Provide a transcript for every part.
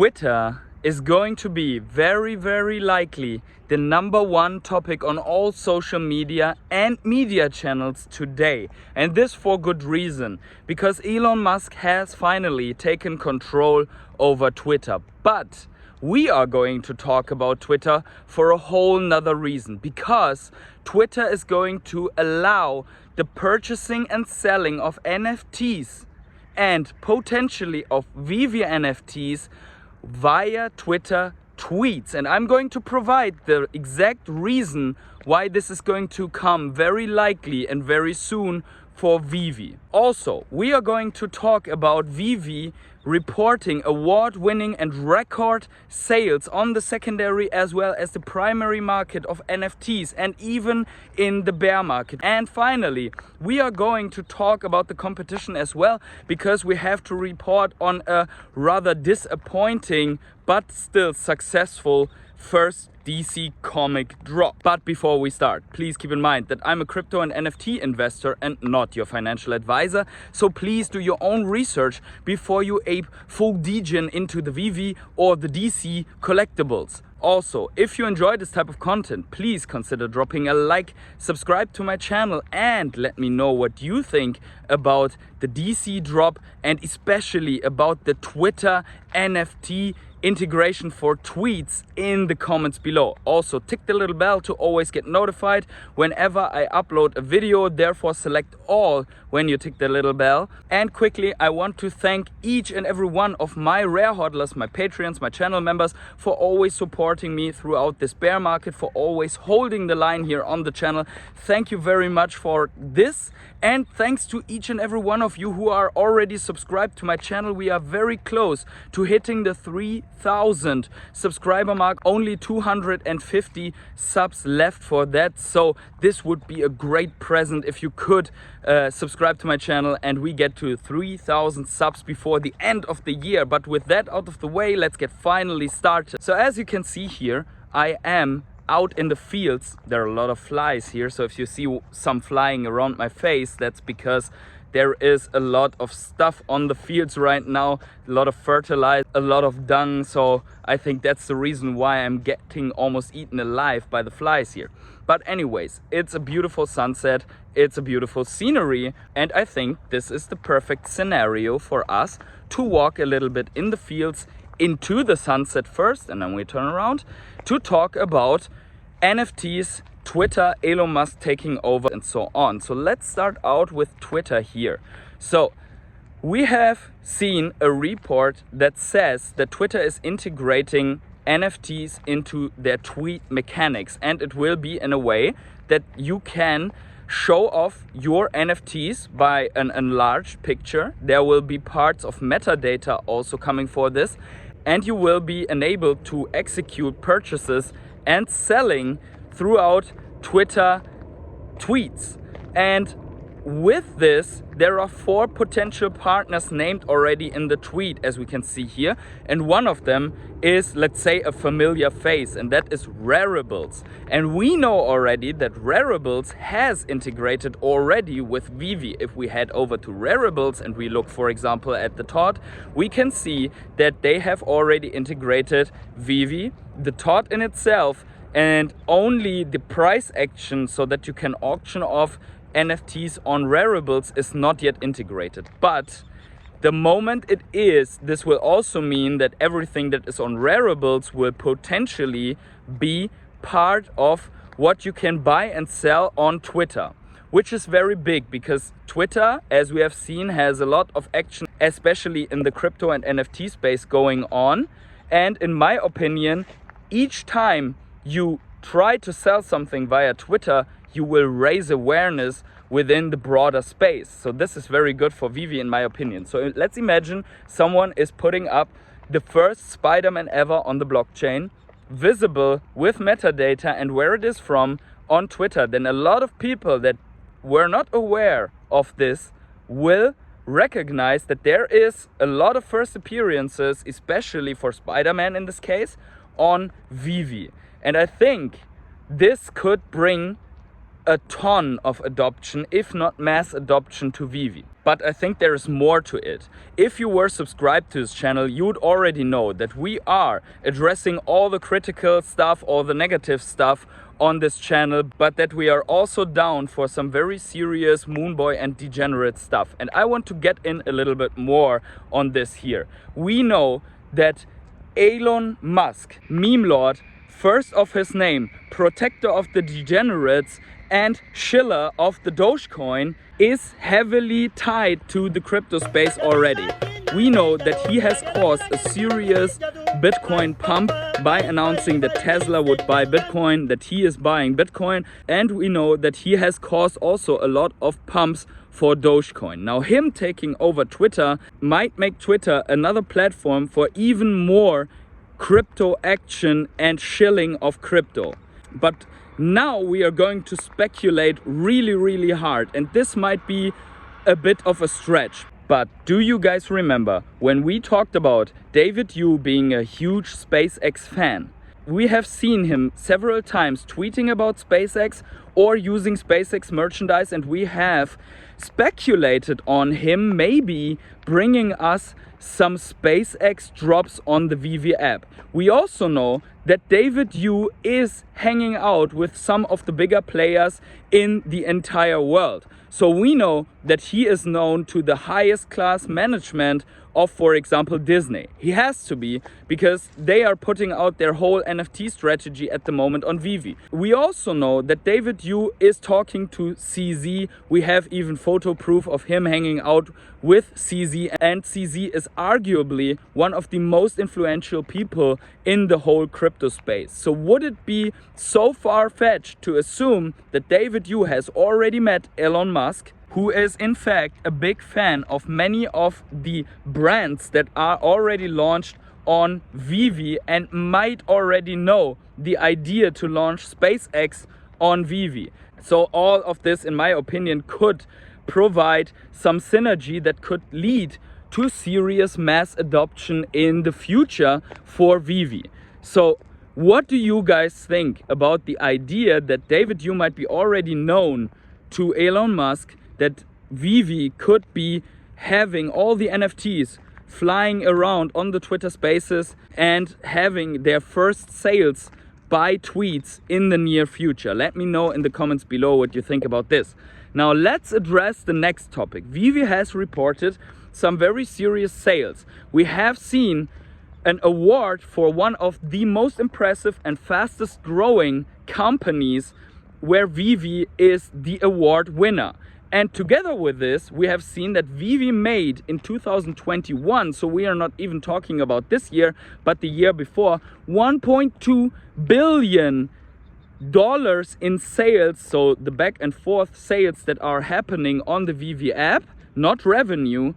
Twitter is going to be very likely the #1 topic on all social media and media channels today. And this for good reason, because Elon Musk has finally taken control over Twitter. But we are going to talk about Twitter for a whole nother reason, because Twitter is going to allow the purchasing and selling of NFTs and potentially of Veve NFTs via Twitter tweets. And I'm going to provide the exact reason why this is going to come very likely and very soon for Veve. Also, we are going to talk about Veve reporting award-winning and record sales on the secondary as well as the primary market of NFTs, and even in the bear market. And finally, we are going to talk about the competition as well, because we have to report on a rather disappointing but still successful first DC comic drop. But before we start, please keep in mind that I'm a crypto and NFT investor and not your financial advisor. So please do your own research before you ape full degen into the Veve or the DC collectibles. Also, if you enjoy this type of content, please consider dropping a like, subscribe to my channel, and let me know what you think about the DC drop and especially about the Twitter NFT integration for tweets in the comments below. Also, tick the little bell to always get notified whenever I upload a video. Therefore, select all when you tick the little bell. And quickly, I want to thank each and every one of my rare hodlers, my Patreons, my channel members, for always supporting me throughout this bear market, for always holding the line here on the channel. Thank you very much for this. And thanks to each and every one of you who are already subscribed to my channel. We are very close to hitting the 3,000 subscriber mark. Only 250 subs left for that. So this would be a great present if you could subscribe to my channel and we get to 3,000 subs before the end of the year. But with that out of the way, let's get finally started. So as you can see here, I am out in the fields. There are a lot of flies here, so if you see some flying around my face, that's because there is a lot of stuff on the fields right now, a lot of fertilizer, a lot of dung. So I think that's the reason why I'm getting almost eaten alive by the flies here. But anyways, it's a beautiful sunset, it's a beautiful scenery, and I think this is the perfect scenario for us to walk a little bit in the fields into the sunset first, and then we turn around to talk about NFTs, Twitter, Elon Musk taking over, and so on. So let's start out with Twitter here. So we have seen a report that says that Twitter is integrating NFTs into their tweet mechanics, and it will be in a way that you can show off your NFTs by an enlarged picture. There will be parts of metadata also coming for this, and you will be enabled to execute purchases and selling throughout Twitter tweets. And with this, there are 4 potential partners named already in the tweet, as we can see here. And one of them is, let's say, a familiar face, and that is Raribles. And we know already that Raribles has integrated already with Veve. If we head over to Raribles and we look, for example, at the TOT, we can see that they have already integrated Veve, the TOT in itself, and only the price action so that you can auction off NFTs on Raribles is not yet integrated. But the moment it is, this will also mean that everything that is on Raribles will potentially be part of what you can buy and sell on Twitter, which is very big, because Twitter, as we have seen, has a lot of action, especially in the crypto and NFT space going on. And in my opinion, each time you try to sell something via Twitter, you will raise awareness within the broader space. So this is very good for Veve in my opinion. So let's imagine someone is putting up the first Spider-Man ever on the blockchain, visible with metadata and where it is from on Twitter. Then a lot of people that were not aware of this will recognize that there is a lot of first appearances, especially for Spider-Man in this case, on Veve. And I think this could bring a ton of adoption, if not mass adoption, to Veve. But I think there is more to it. If you were subscribed to this channel, you'd already know that we are addressing all the critical stuff, all the negative stuff on this channel, but that we are also down for some very serious moonboy and degenerate stuff. And I want to get in a little bit more on this here. We know that Elon Musk, meme lord, first of his name, protector of the degenerates, and Schiller of the Dogecoin, is heavily tied to the crypto space already. We know that he has caused a serious Bitcoin pump by announcing that Tesla would buy Bitcoin, that he is buying Bitcoin, and we know that he has caused also a lot of pumps for Dogecoin. Now, him taking over Twitter might make Twitter another platform for even more crypto action and shilling of crypto. But now we are going to speculate really hard, and this might be a bit of a stretch. But do you guys remember when we talked about David Yu being a huge SpaceX fan? We have seen him several times tweeting about SpaceX or using SpaceX merchandise, and we have speculated on him maybe bringing us some SpaceX drops on the Veve app. We also know that David Yu is hanging out with some of the bigger players in the entire world. So we know that he is known to the highest class management of, for example, Disney. He has to be, because they are putting out their whole NFT strategy at the moment on Veve. We also know that David Yu is talking to CZ. We have even photo proof of him hanging out with CZ, and CZ is arguably one of the most influential people in the whole crypto space. So would it be so far-fetched to assume that David Yu has already met Elon Musk, who is in fact a big fan of many of the brands that are already launched on Veve, and might already know the idea to launch SpaceX on Veve? So all of this, in my opinion, could provide some synergy that could lead to serious mass adoption in the future for Veve. So what do you guys think about the idea that David Yu might be already known to Elon Musk, that Veve could be having all the NFTs flying around on the Twitter spaces and having their first sales by tweets in the near future? Let me know in the comments below what you think about this. Now let's address the next topic. Veve has reported some very serious sales. We have seen an award for one of the most impressive and fastest growing companies, where Veve is the award winner. And together with this, we have seen that Veve made in 2021, so we are not even talking about this year, but the year before, $1.2 billion in sales. So the back and forth sales that are happening on the Veve app, not revenue,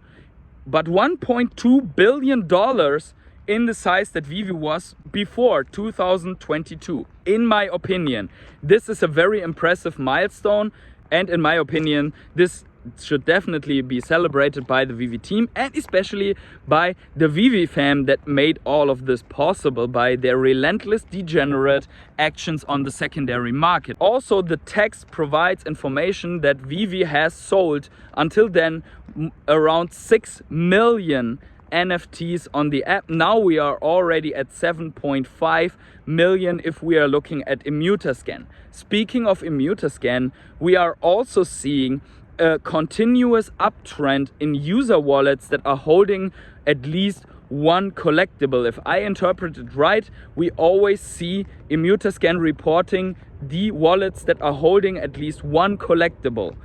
but $1.2 billion in the size that Veve was before 2022. In my opinion, this is a very impressive milestone. And in my opinion, this should definitely be celebrated by the Veve team, and especially by the Veve fam that made all of this possible by their relentless degenerate actions on the secondary market. Also, the text provides information that Veve has sold until then around 6 million NFTs on the app. Now we are already at 7.5 million if we are looking at Immutascan. Speaking of Immutascan, we are also seeing a continuous uptrend in user wallets that are holding at least one collectible. If I interpret it right, we always see Immutascan reporting the wallets that are holding at least one collectible.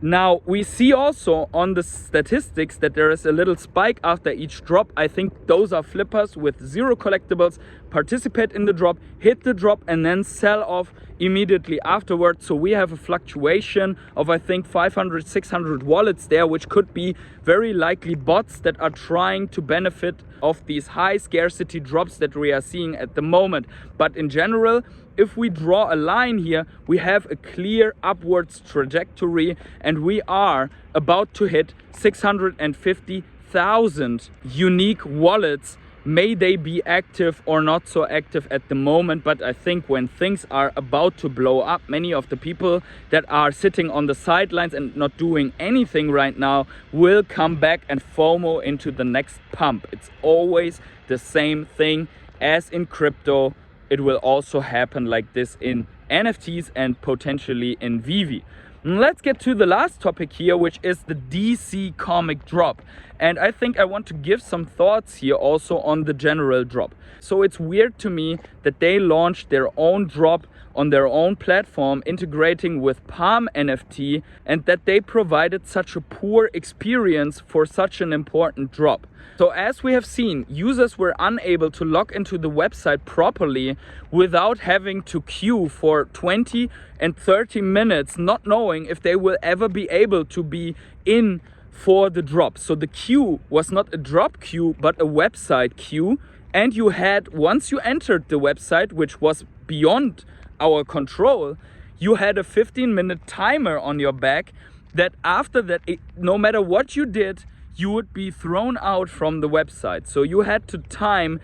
Now, we see also on the statistics that there is a little spike after each drop. I think those are flippers with 0 collectibles, participate in the drop, hit the drop, and then sell off immediately afterwards. So we have a fluctuation of, I think, 500, 600 wallets there, which could be very likely bots that are trying to benefit of these high scarcity drops that we are seeing at the moment. But in general, if we draw a line here, we have a clear upwards trajectory, and we are about to hit 650,000 unique wallets may they be active or not so active at the moment, but I think when things are about to blow up, many of the people that are sitting on the sidelines and not doing anything right now will come back and FOMO into the next pump. It's always the same thing as in crypto. It will also happen like this in NFTs and potentially in Veve. Let's get to the last topic here, which is the DC comic drop. And I think I want to give some thoughts here also on the general drop. So it's weird to me that they launched their own drop on their own platform integrating with Palm NFT, and that they provided such a poor experience for such an important drop. So as we have seen, users were unable to log into the website properly without having to queue for 20 and 30 minutes, not knowing if they will ever be able to be in for the drop. So the queue was not a drop queue, but a website queue. And you had, once you entered the website, which was beyond our control, you had a 15-minute timer on your back that after that, no matter what you did, you would be thrown out from the website. So you had to time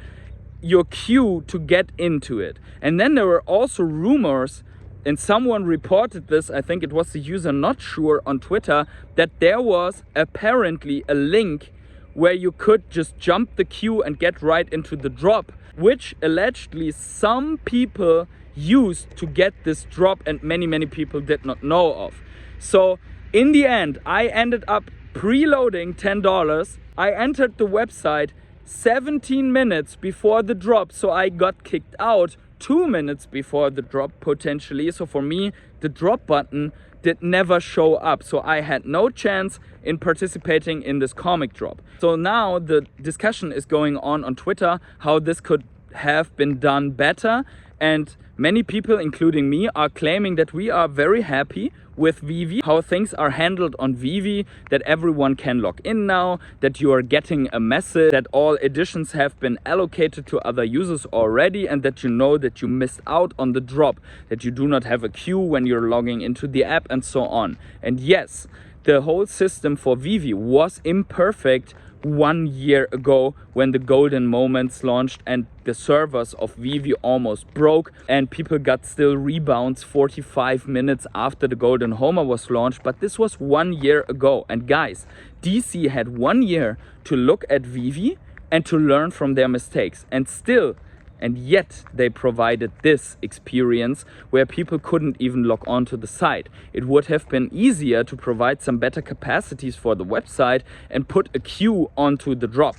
your queue to get into it. And then there were also rumors, and someone reported this, I think it was the user Not Sure on Twitter, that there was apparently a link where you could just jump the queue and get right into the drop, which allegedly some people used to get this drop and many people did not know of. So in the end, I ended up preloading $10. I entered the website 17 minutes before the drop, so I got kicked out 2 minutes before the drop potentially. So for me, the drop button did never show up, so I had no chance in participating in this comic drop. So now the discussion is going on Twitter how this could have been done better, and many people, including me, are claiming that we are very happy with Veve, how things are handled on Veve, that everyone can log in now, that you are getting a message that all editions have been allocated to other users already, and that you know that you missed out on the drop, that you do not have a queue when you're logging into the app, and so on. And yes, the whole system for Veve was imperfect 1 year ago when the golden moments launched and the servers of Veve almost broke, and people got still rebounds 45 minutes after the golden homer was launched. But this was 1 year ago, and guys, DC had 1 year to look at Veve and to learn from their mistakes, and yet they provided this experience where people couldn't even log on to the site. It would have been easier to provide some better capacities for the website and put a queue onto the drop.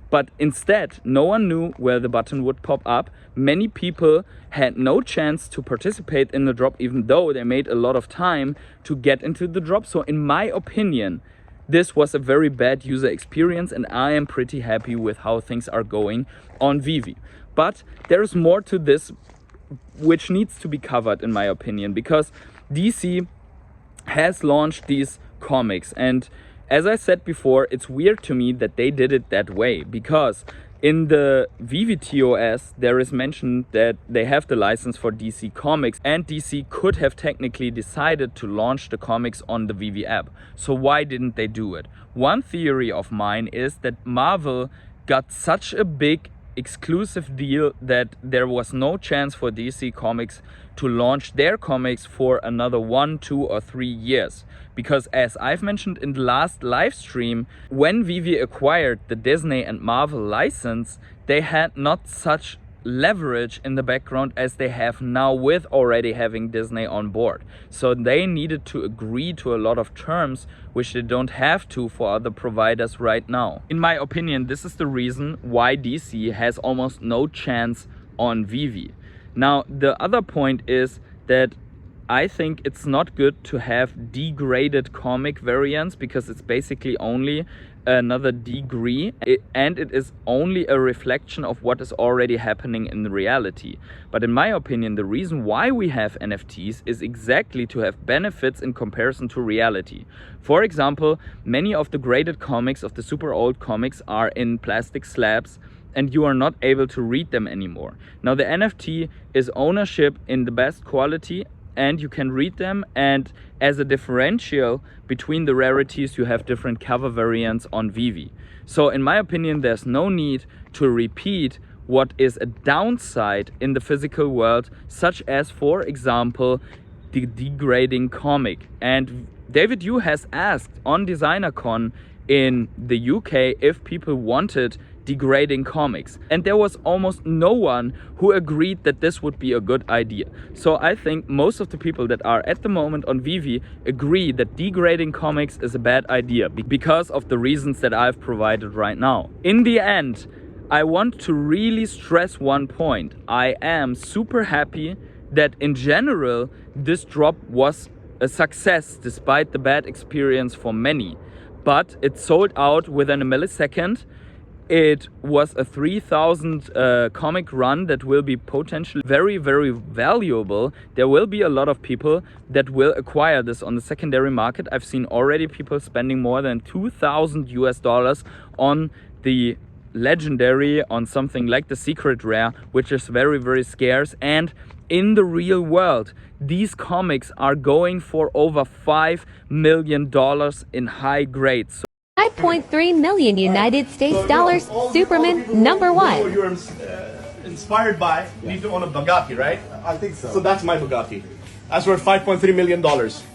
But instead, no one knew where the button would pop up. Many people had no chance to participate in the drop, even though they made a lot of time to get into the drop. So in my opinion, this was a very bad user experience, and I am pretty happy with how things are going on Veve. But there is more to this which needs to be covered, in my opinion, because DC has launched these comics, and as I said before, it's weird to me that they did it that way, because in the Veve TOS there is mentioned that they have the license for DC Comics, and DC could have technically decided to launch the comics on the Veve app. So why didn't they do it? One theory of mine is that Marvel got such a big exclusive deal that there was no chance for DC Comics to launch their comics for another 1, 2 or 3 years. Because as I've mentioned in the last live stream, when Veve acquired the Disney and Marvel license, they had not such leverage in the background as they have now with already having Disney on board. So they needed to agree to a lot of terms which they don't have to for other providers right now. In my opinion, this is the reason why DC has almost no chance on Veve. Now, the other point is that I think it's not good to have degraded comic variants, because it's basically only another degree, and it is only a reflection of what is already happening in reality. But in my opinion, the reason why we have NFTs is exactly to have benefits in comparison to reality. For example, many of the graded comics of the super old comics are in plastic slabs, and you are not able to read them anymore. Now the NFT is ownership in the best quality, and you can read them, and as a differential between the rarities you have different cover variants on Veve. So in my opinion, there's no need to repeat what is a downside in the physical world, such as, for example, the degrading comic. And David Yu has asked on DesignerCon in the UK if people wanted degrading comics, and there was almost no one who agreed that this would be a good idea. So I think most of the people that are at the moment on Veve agree that degrading comics is a bad idea because of the reasons that I've provided right now. In the end, I want to really stress one point. I am super happy that in general this drop was a success despite the bad experience for many, but it sold out within a millisecond. It was a 3,000 comic run that will be potentially very, very valuable. There will be a lot of people that will acquire this on the secondary market. I've seen already people spending more than $2,000 on the legendary, on something like the secret rare, which is very, very scarce. And in the real world, these comics are going for over $5 million in high grades. 5.3 million United States dollars. Superman #1. You're inspired by, you need to own a Bugatti, right? I think so. So that's my Bugatti. That's worth $5.3 million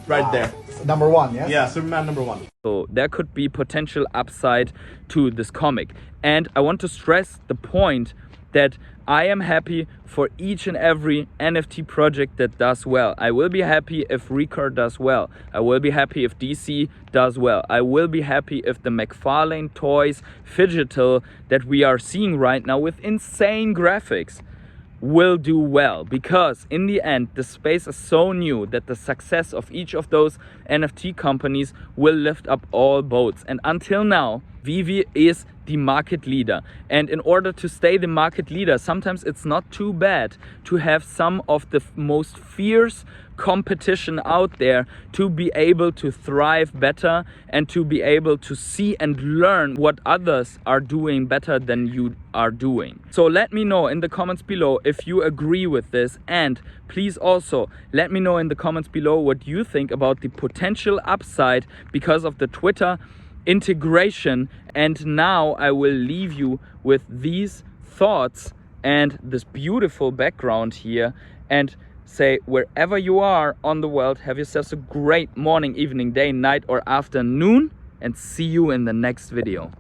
right there. #1, yes? Yeah, Superman #1. So there could be potential upside to this comic. And I want to stress the point that I am happy for each and every NFT project that does well. I will be happy if Record does well. I will be happy if DC does well. I will be happy if the McFarlane Toys Phygital that we are seeing right now with insane graphics will do well, because in the end the space is so new that the success of each of those NFT companies will lift up all boats. And until now, Veve is the market leader, and in order to stay the market leader, sometimes it's not too bad to have some of the most fierce competition out there to be able to thrive better and to be able to see and learn what others are doing better than you are doing. So let me know in the comments below if you agree with this, and please also let me know in the comments below what you think about the potential upside because of the Twitter integration. And now I will leave you with these thoughts and this beautiful background here, and say, wherever you are on the world, have yourselves a great morning, evening, day, night or afternoon, and see you in the next video.